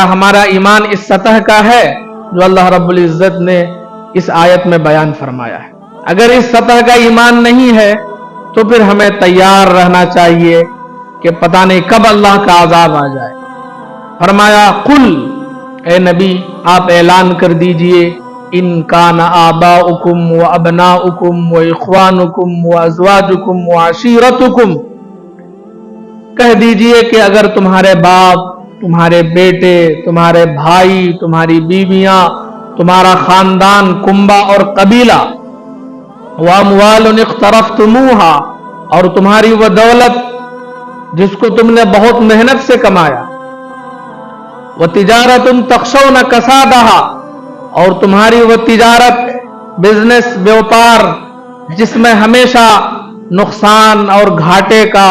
ہمارا ایمان اس سطح کا ہے جو اللہ رب العزت نے اس آیت میں بیان فرمایا ہے؟ اگر اس سطح کا ایمان نہیں ہے تو پھر ہمیں تیار رہنا چاہیے کہ پتہ نہیں کب اللہ کا عذاب آ جائے۔ فرمایا قل، اے نبی آپ اعلان کر دیجئے، ان کان آباؤکم و ابناؤکم و اخوانکم و ازواجکم و عشیرتکم، کہہ دیجئے کہ اگر تمہارے باپ، تمہارے بیٹے، تمہارے بھائی، تمہاری بیویاں، تمہارا خاندان، کنبہ اور قبیلہ، واموال اقترفتموہا، اور تمہاری وہ دولت جس کو تم نے بہت محنت سے کمایا، وتجارت تخشون کسادہا، اور تمہاری وہ تجارت، بزنس، بیوپار جس میں ہمیشہ نقصان اور گھاٹے کا،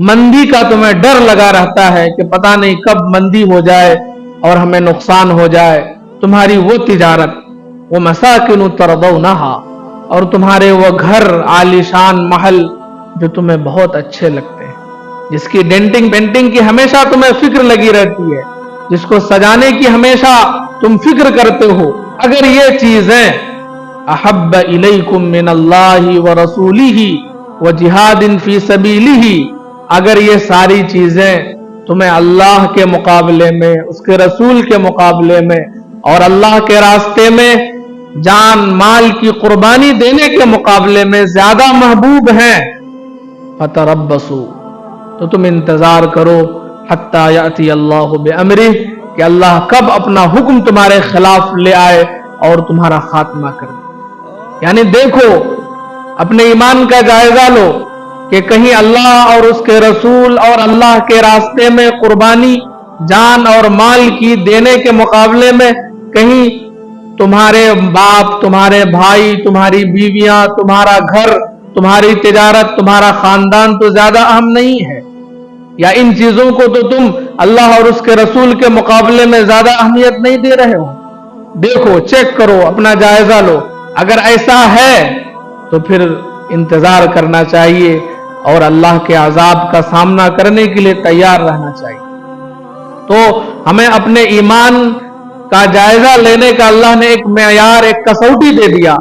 مندی کا تمہیں ڈر لگا رہتا ہے کہ پتہ نہیں کب مندی ہو جائے اور ہمیں نقصان ہو جائے، تمہاری وہ تجارت، وہ مساکن ترضونہا، اور تمہارے وہ گھر، عالیشان محل جو تمہیں بہت اچھے لگتے ہیں، جس کی ڈینٹنگ پینٹنگ کی ہمیشہ تمہیں فکر لگی رہتی ہے، جس کو سجانے کی ہمیشہ تم فکر کرتے ہو، اگر یہ چیزیں احب الیکم من اللہ ورسولہ وجہاد فی سبیلہ، اگر یہ ساری چیزیں تمہیں اللہ کے مقابلے میں، اس کے رسول کے مقابلے میں، اور اللہ کے راستے میں جان مال کی قربانی دینے کے مقابلے میں زیادہ محبوب ہیں، فتربصوا، تو تم انتظار کرو، حتی یأتی اللہ بامرہ، کہ اللہ کب اپنا حکم تمہارے خلاف لے آئے اور تمہارا خاتمہ کر دے۔ یعنی دیکھو، اپنے ایمان کا جائزہ لو کہ کہیں اللہ اور اس کے رسول اور اللہ کے راستے میں قربانی جان اور مال کی دینے کے مقابلے میں کہیں تمہارے باپ، تمہارے بھائی، تمہاری بیویاں، تمہارا گھر، تمہاری تجارت، تمہارا خاندان تو زیادہ اہم نہیں ہے، یا ان چیزوں کو تو تم اللہ اور اس کے رسول کے مقابلے میں زیادہ اہمیت نہیں دے رہے ہو؟ دیکھو، چیک کرو، اپنا جائزہ لو، اگر ایسا ہے تو پھر انتظار کرنا چاہیے اور اللہ کے عذاب کا سامنا کرنے کے لیے تیار رہنا چاہیے۔ تو ہمیں اپنے ایمان کا جائزہ لینے کا اللہ نے ایک معیار، ایک کسوٹی دے دیا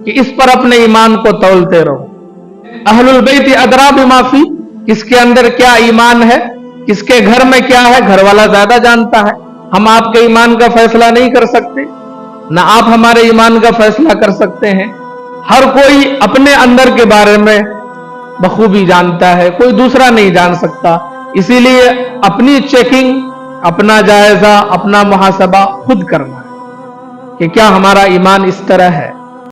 کہ اس پر اپنے ایمان کو تولتے رہو۔ اہل البیت ادری بما فی، کس کے اندر کیا ایمان ہے، کس کے گھر میں کیا ہے، گھر والا زیادہ جانتا ہے۔ ہم آپ کے ایمان کا فیصلہ نہیں کر سکتے، نہ آپ ہمارے ایمان کا فیصلہ کر سکتے ہیں۔ ہر کوئی اپنے اندر کے بارے میں بخوبی جانتا ہے، کوئی دوسرا نہیں جان سکتا، اسی لیے اپنی چیکنگ، اپنا جائزہ، اپنا محاسبہ خود کرنا ہے کہ کیا ہمارا ایمان اس طرح ہے۔